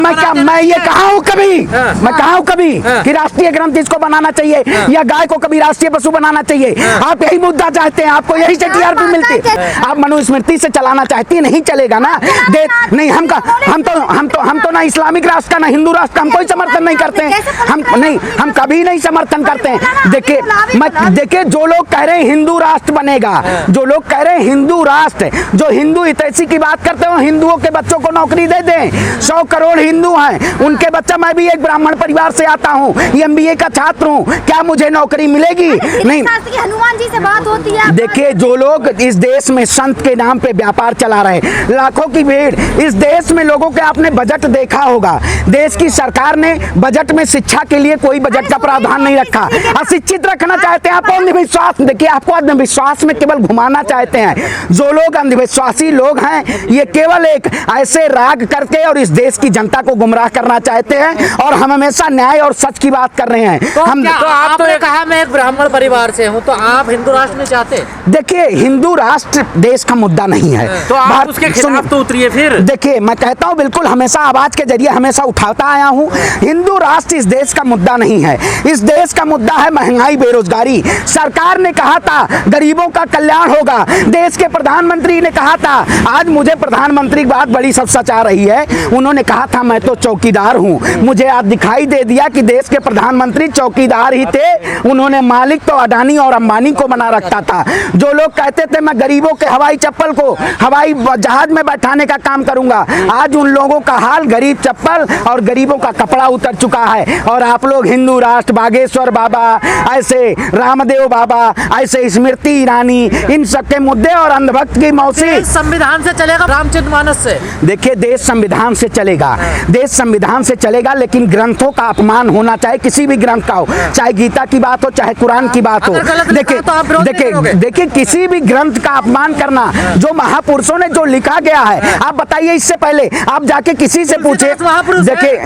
मैं ये कहा हूँ कभी मैं कहा हूँ कभी कि राष्ट्रीय ग्रंथ इसको बनाना चाहिए या गाय को कभी राष्ट्रीय पशु बनाना चाहिए। आप यही मुद्दा चाहते हैं, आपको यही से टीआरपी मिलती है। आप मनुस्मृति से चलाना चाहती है, नहीं चलेगा ना। नहीं हम तो ना इस्लामिक राष्ट्र का ना हिंदू राष्ट्र का हम कोई समर्थन नहीं करते हैं। हम कभी नहीं समर्थन करते हैं। देखिए जो लोग कह रहे हैं हिंदू राष्ट्र बनेगा, जो लोग कह रहे हैं हिंदू राष्ट्र, जो हिंदू हितैषी की बात करते हो, हिंदुओं के बच्चों को नौकरी दे दें। 100 करोड़ हिंदू हैं, उनके बच्चा, मैं भी एक ब्राह्मण परिवार से आता हूँ, एमबीए का छात्र हूँ, क्या मुझे नौकरी मिलेगी? नहीं। हनुमान जी से बात होती है। देखिए जो लोग इस देश में संत के नाम पे व्यापार चला रहे, लाखों की भीड़ इस देश में, लोगों के आपने बजट देखा होगा, देश की सरकार ने बजट में शिक्षा के लिए कोई बजट का प्रावधान नहीं रखा। अशिक्षित रखना चाहते हैं, आपको अंधविश्वास, देखिए आपको अंधविश्वास में केवल घुमाना चाहते हैं। जो लोग अंधविश्वासी लोग हैं, ये केवल एक ऐसे राग करके और इस देश की जनता को गुमराह करना चाहते हैं, और हम हमेशा न्याय और सच की बात कर रहे हैं। तो आपने कहा मैं एक ब्राह्मण परिवार से हूँ, तो आप हिंदू राष्ट्र नहीं चाहते? देखिए हिंदू राष्ट्र देश का मुद्दा नहीं है, तो आप उसके खिलाफ तो उतरिए फिर। देखिए मैं कहता हूँ बिल्कुल, हमेशा आवाज के जरिए हमेशा उठाता आया हूँ, हिंदू राष्ट्र इस देश का मुद्दा नहीं है। इस देश का मुद्दा है महंगाई, बेरोजगारी। सरकार ने कहा था गरीबों का कल्याण होगा, देश के प्रधानमंत्री ने कहा था, आज मुझे प्रधानमंत्री की बात बड़ी सब सच आ रही है, उन्होंने कहा था मैं तो चौकीदार हूँ, मुझे आज दिखाई दे दिया कि देश के प्रधानमंत्री चौकीदार ही थे, उन्होंने मालिक तो अडानी और अंबानी को बना रखा था। जो लोग कहते थे मैं गरीबों के हवाई चप्पल को हवाई जहाज में बैठाने का काम करूंगा, आज उन लोगों का हाल गरीब चप्पल और गरीबों का कपड़ा उतर चुका है। और आप लोग हिंदू राष्ट्र, बागेश्वर बाबा, ऐसे रामदेव बाबा, ऐसे स्मृति ईरानी, इन सबके मुद्दे और अंधभक्त की मौसी। संविधान से चलेगा, रामचरितमानस से? देखिए देश संविधान से चलेगा, देश संविधान से चलेगा, लेकिन ग्रंथों का अपमान होना चाहे, किसी भी ग्रंथ का हो, चाहे गीता की बात हो, चाहे कुरान की बात हो। देखिए किसी भी ग्रंथ का अपमान करना, जो महापुरुषों ने जो लिखा गया है, आप बताइए इससे पहले आप जाके किसी से पूछे।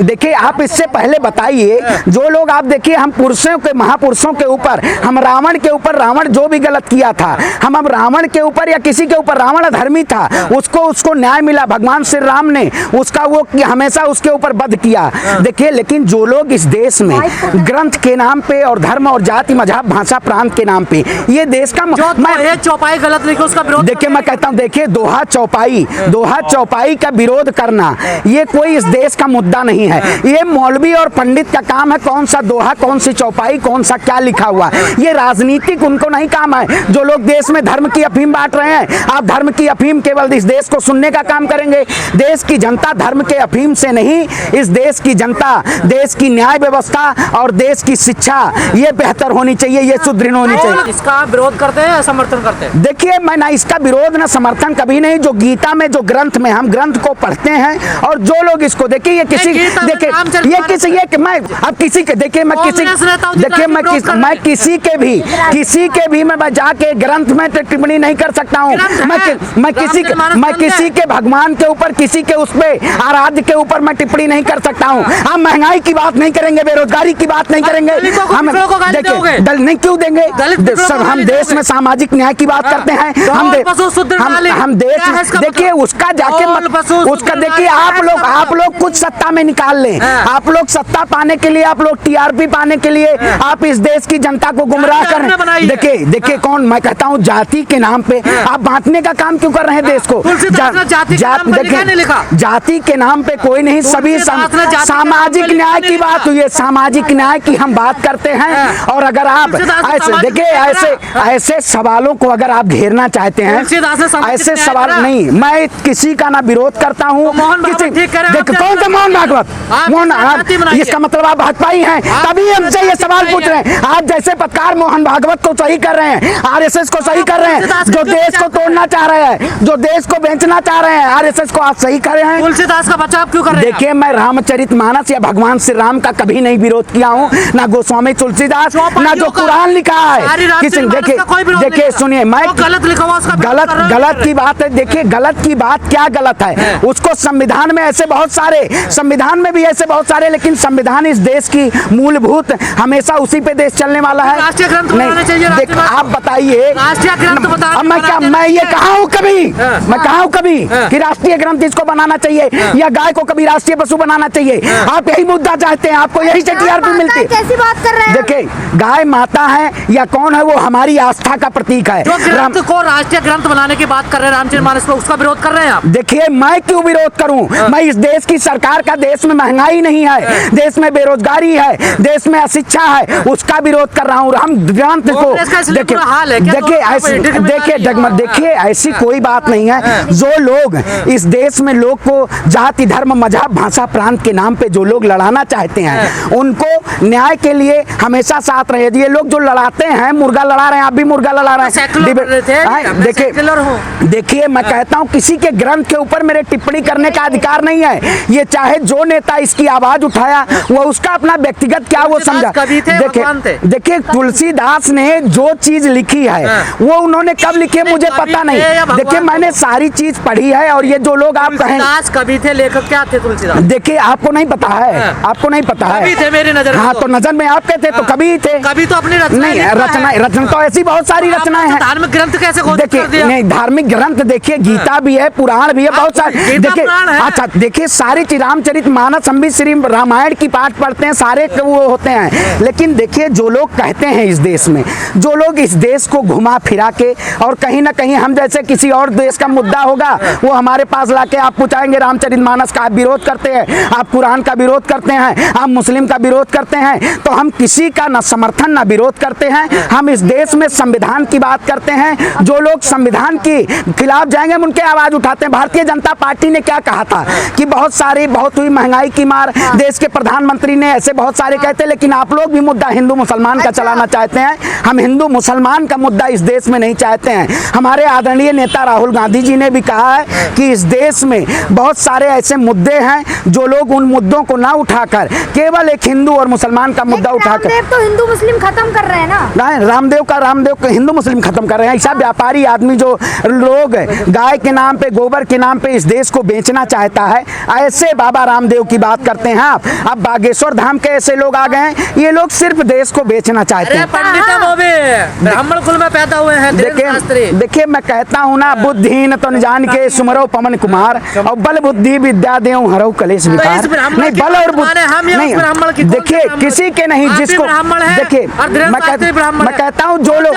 देखिए आप इससे पहले बताइए, जो लोग आप देखिए, हम पुरुषों के, महापुरुषों के ऊपर, हम रावण के ऊपर, रावण जो भी गलत किया था, हम अब रावण के ऊपर या किसी के ऊपर, रावण अधर्मी था, उसको न्याय मिला, भगवान श्री राम ने उसका वो हमेशा उसके ऊपर वध किया। देखिए लेकिन जो लोग इस देश में ग्रंथ के नाम पे और धर्म और जाति, मजहब, भाषा, प्रांत के नाम पे ये देश का मैं चौपाई गलत लिखी, उसका विरोध। देखिए मैं कहता हूँ, देखिए दोहा चौपाई का विरोध करना ये कोई इस देश का मुद्दा नहीं है। ये मौलवी और पंडित का काम है, कौन सा दोहा, कौन सी चौपाई, कौन सा क्या लिखा हुआ, ये राजनीतिक उनको नहीं काम है। जो लोग देश में धर्म की अफीम बांट रहे हैं, आप धर्म की अफीम केवल इस देश को सुनने का काम करेंगे। देश की जनता धर्म के अफीम से नहीं, इस देश की जनता, देश की न्याय व्यवस्था और देश की शिक्षा ये बेहतर होनी चाहिए, ये सुदृढ़ होनी चाहिए। इसका विरोध करते हैं या समर्थन करते हैं? देखिए मैं ना इसका विरोध ना समर्थन कभी नहीं। जो गीता में, जो ग्रंथ में, हम ग्रंथ को पढ़ते हैं, और जो लोग इसको देखिए, ये किसी, देखिए ये किसी, ये मैं अब किसी के, देखिए मैं किसी, देखिए मैं किसी के भी मैं जाके ग्रंथ में तो टिप्पणी नहीं कर सकता हूँ। मैं किसी के भगवान के ऊपर, किसी के उस पे आराध्य के ऊपर मैं टिप्पणी नहीं कर सकता हूँ। हम महंगाई की बात नहीं करेंगे, बेरोजगारी की बात नहीं करेंगे, हम देखिए दल नहीं क्यों देंगे सर, हम देश में सामाजिक न्याय की बात करते हैं। हम देश, देखिए उसका जाके उसका देखिए, आप लोग कुछ सत्ता में निकाल लें, आप लोग सत्ता पाने के लिए, आप लोग टीआरपी पाने के लिए आप इस देश की जनता को गुमराह करें। देखिए कौन, मैं कहता हूँ जाति के नाम पे आप बांटने का काम क्यों कर रहे हैं देश को? जाति के नाम पे कोई नहीं, सभी सामाजिक न्याय की बात हुई है, सामाजिक न्याय की हम बात करते हैं। और अगर आप ऐसे देखिए, ऐसे सवालों को अगर आप घेरना चाहते हैं, ऐसे सवाल नहीं, मैं किसी का ना विरोध करता हूँ। कौन सा मोहन भागवत? इसका मतलब आप भाजपाई हैं, तभी हमसे ये सवाल पूछ रहे हैं। आप जैसे पत्रकार मोहन भागवत को सही कर रहे हैं, आरएसएस को सही कर रहे हैं, जो देश को तोड़ना चाह रहे हैं, जो देश को बेचना चाह रहे हैं, आरएसएस को आप सही कर रहे हैं। तुलसीदास का बचाव क्यों कर रहे हैं? देखिए मैं रामचरितमानस या भगवान श्री राम का कभी नहीं विरोध किया हूँ, ना गोस्वामी तुलसीदास, ना जो कुरान लिखा है किसी। देखिए सुनिए, मैं गलत की बात है। देखिए गलत की बात क्या गलत है, उसको संविधान में ऐसे बहुत सारे, संविधान में भी ऐसे बहुत सारे, लेकिन संविधान इस देश की मूलभूत, हमेशा उसी पे देश चलने वाला है। राष्ट्रीय ग्रंथ बनाने चाहिए। देखो आप बताइए, राष्ट्रीय ग्रंथ मैं ये कहा हूँ कभी, मैं कहा हूँ कभी कि राष्ट्रीय ग्रंथ इसको बनाना चाहिए या गाय को कभी भी राष्ट्रीय पशु बनाना चाहिए। आप यही मुद्दा चाहते हैं, आपको यही से टीआरपी मिलती है। कैसी बात कर रहे हैं? देखिए, गाय माता है या कौन है, वो हमारी आस्था का प्रतीक है। जो ग्रंथ को राष्ट्रीय ग्रंथ बनाने की बात कर रहे हैं रामचरितमानस को, उसका विरोध कर रहे हैं आप? देखिए, मैं क्यों विरोध करूं? मैं इस देश की सरकार का, देश में महंगाई नहीं है, देश में बेरोजगारी है, देश में अशिक्षा है, उसका विरोध कर रहा हूं। हम ग्रंथ को देखिए ऐसी कोई बात नहीं है। जो लोग इस देश में लोग को जाति धर्म मजहब भाषा प्रांत के नाम पे जो लोग लड़ाना चाहते हैं, उनको न्याय के लिए हमेशा साथ रहे। ये लोग जो लड़ाते हैं, मुर्गा लड़ा रहे हैं, आप भी मुर्गा लड़ा रहे हैं। देखिए, मैं कहता हूं किसी के ग्रंथ के ऊपर मेरे टिप्पणी करने का अधिकार नहीं है। ये चाहे जो नेता इसकी आवाज उठाया, वो उसका अपना व्यक्तिगत क्या वो समझा। देखिए, तुलसीदास ने जो चीज लिखी है वो उन्होंने कब लिखी है मुझे पता नहीं। देखिए, मैंने सारी चीज पढ़ी है। और ये जो लोग आप कहें कवि थे, लेखक क्या थे तुलसीदास? देखिए, आपको नहीं पता है, आपको नहीं पता है। कवि थे मेरी नजर में। हाँ, तो नजर में आपके थे तो कवि थे। कवि तो अपनी रचना नहीं, रचना तो ऐसी बहुत सारी रचनाएं हैं। धार्मिक ग्रंथ कैसे घोषित कर दिया? नहीं, धार्मिक ग्रंथ देखिए, गीता भी है, पुराण भी है, बहुत सारे। देखिए, अच्छा देखिए, सारे रामचरितमानस हम भी श्री रामायण की पाठ पढ़ते हैं, सारे वो होते हैं। लेकिन देखिए, जो लोग कहते हैं इस देश में, जो लोग इस देश को घुमा फिरा के और कहीं ना कहीं हम जैसे किसी और देश का मुद्दा होगा वो हमारे पास लाके आप पूछाएंगे रामचरितमानस का आप विरोध करते हैं, आप कुरान का विरोध करते हैं, आप मुस्लिम का विरोध करते हैं। तो हम किसी का ना समर्थन ना विरोध करते हैं। हम इस देश में संविधान की बात करते हैं। जो लोग संविधान के खिलाफ जाएंगे हम उनके आवाज उठाते हैं। भारतीय जनता पार्टी ने क्या कहा था कि बहुत हुई महंगाई की मार, देश के प्रधानमंत्री ने ऐसे बहुत सारे कहते। लेकिन आप लोग भी मुद्दा हिंदू मुसलमान का चलाना चाहते हैं। हम हिंदू मुसलमान का मुद्दा इस देश में नहीं चाहते हैं। हमारे आदरणीय नेता राहुल गांधी जी ने भी कहा है कि इस देश में बहुत सारे ऐसे मुद्दे हैं जो लोग उन मुद्दों को ना उठाकर केवल एक हिंदू और मुसलमान का मुद्दा उठाकर रामदेव तो हिंदू मुस्लिम खत्म कर रहे हैं ना। नहीं, रामदेव को हिंदू मुस्लिम खत्म कर रहे हैं। ऐसा व्यापारी आदमी जो लोग गाय के नाम पे, गोबर के नाम पे इस देश को बेचना चाहता है, ऐसे बाबा रामदेव की बात करते हैं आप। अब बागेश्वर धाम के ऐसे लोग आ गए हैं, ये लोग सिर्फ देश को बेचना चाहते हैं। ब्राह्मण कुल में पैदा हुए हैं। देखिए, मैं कहता हूँ ना, बुद्धिहीन तो जान के सुमरो पवन कुमार और बल बुद्धि विद्या देव हरो कलेश विकार। नहीं, बल और नहीं, देखिए किसी के नहीं, जिसको देखिए मैं कहता हूँ जो लोग,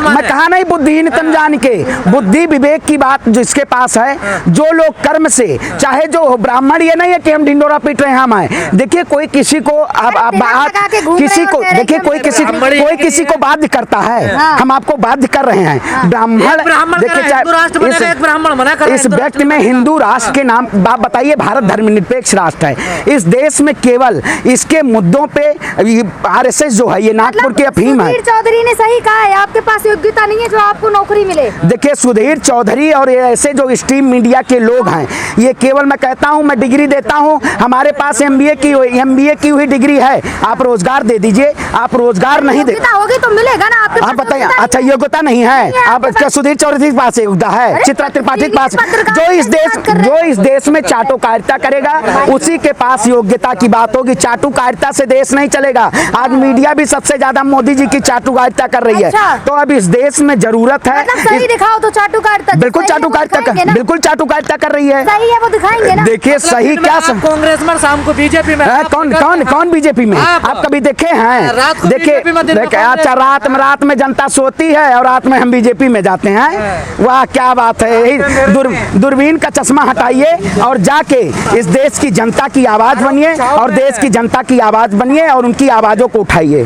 मैं कहा नहीं बुद्धिहीन तन जान के, बुद्धि विवेक की बात जिसके पास है, जो लोग कर्म से, चाहे जो ब्राह्मण, ये नहीं है कि हम ढिंडोरा पीट रहे हैं हम आए। देखिए, कोई किसी को किसी को देखिए, कोई किसी को बाध्य करता है। हम आपको बाध्य कर रहे हैं। ब्राह्मण देखिए, इस व्यक्ति में हिंदू राष्ट्र के नाम बात बताइए। भारत धर्मनिरपेक्ष राष्ट्र है। इस देश में केवल इसके मुद्दों पे आरएसएस जो है, ये नागपुर की अफीम है। सुधीर चौधरी ने सही कहा है, आपके पास योग्यता नहीं है जो आपको नौकरी मिले। देखिए, सुधीर चौधरी और ऐसे जो स्ट्रीम मीडिया के लोग हैं, ये केवल, मैं कहता हूं, मैं डिग्री देता हूं, हमारे पास एमबीए की हुई डिग्री है। आप रोजगार दे दीजिए, आप रोजगार नहीं दे होगी तो मिलेगा ना आपके। आप बताइए, अच्छा योग्यता नहीं है आप क्या? सुधीर चौधरी के पास योग्यता है, चित्रा त्रिपाठी के पास, जो इस देश में चाटुकारिता करेगा उसी के पास योग्यता की बात होगी। चाटुकारिता से देश नहीं चलेगा। आज मीडिया भी सबसे ज्यादा मोदी जी की चाटुकारिता कर रही है। तो अब इस देश में जरूरत है, सही दिखाओ तो चाटुकारिता, बिल्कुल चाटुकारिता कर रही है। सही है वो दिखाएंगे ना। देखिए, सही क्या कांग्रेस में, शाम को बीजेपी में, कौन बीजेपी में? आप कभी देखे हैं? देखिए, अच्छा, रात में जनता सोती है और रात में हम बीजेपी में जाते हैं। वाह, क्या बात है। यही दूरबीन का चश्मा हटाइए और जाके इस देश की जनता की आवाज बनिए और देश की जनता की आवाज बनिए और उनकी आवाजों को उठाइए।